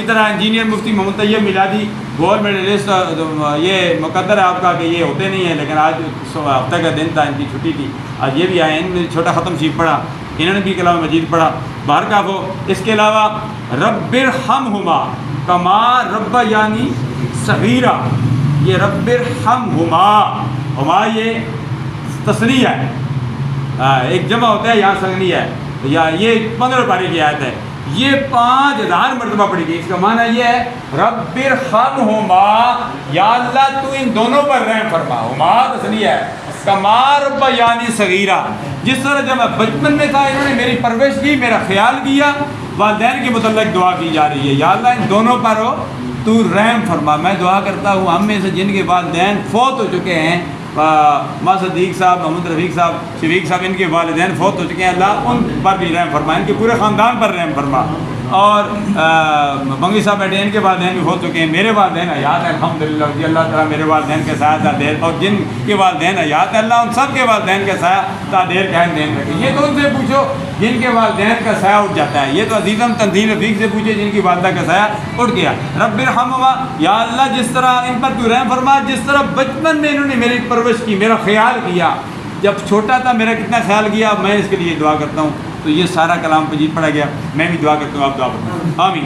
طرح انجینئر مفتی محمد طیب میلادی گول میڈلسٹ، یہ مقدر ہے آپ کا کہ یہ ہوتے نہیں ہیں، لیکن آج ہفتہ کا دن تھا، ان کی چھٹی تھی، آج یہ بھی آئے، ان نے چھوٹا ختم شریف پڑھا، انہوں نے بھی کلام مجید پڑھا، باہر کا ہو۔ اس کے علاوہ رب ارحمہما کما ربیانی صغیرا، یہ رب ارحمہما، ہما یہ تسنیہ ہے، ایک جمع ہوتا ہے، یہاں سنگنی ہے، یا یہ 15 پارے کی آیت ہے، یہ 5000 مرتبہ پڑھی گئی۔ اس کا معنی یہ ہے رب ارحمہما، یا اللہ تو ان دونوں پر رحم فرما، ہما تسنیہ ہے، کما ربیانی صغیرا، جس طرح جب میں بچپن میں تھا انہوں نے میری پرورش کی، میرا خیال کیا۔ والدین کے متعلق دعا کی جا رہی ہے، یا اللہ ان دونوں پر ہو تو رحم فرما۔ میں دعا کرتا ہوں ہم میں سے جن کے والدین فوت ہو چکے ہیں، ماں صدیق صاحب، محمد رفیق صاحب، شفیق صاحب، ان کے والدین فوت ہو چکے ہیں، اللہ ان پر بھی رحم فرما، ان کے پورے خاندان پر رحم فرما۔ اور بنگی صاحب بیٹھے، ان کے والدین بھی ہو چکے ہیں، میرے والدین حیات ہیں الحمدللہ جی، اللہ تعالیٰ میرے والدین کے سایہ تعدیر، اور جن کے والدین حیات ہیں اللہ ان سب کے والدین کے سایہ تعدیر قائم دین رکھے۔ یہ تو ان سے پوچھو جن کے والدین کا سایہ اٹھ جاتا ہے، یہ تو عزیزم تنظیم رفیق سے پوچھے جن کی والدہ کا سایہ اٹھ گیا۔ رب ارحمہما، یا اللہ جس طرح ان پر تو رحم فرما، جس طرح بچپن میں انہوں نے میری پرورش کی، میرا خیال کیا، جب چھوٹا تھا میرا کتنا خیال کیا، میں اس کے لیے دعا کرتا ہوں۔ تو یہ سارا کلام مجید پڑھا گیا، میں بھی دعا کرتا ہوں، آپ دعا کرتا ہوں، آمین۔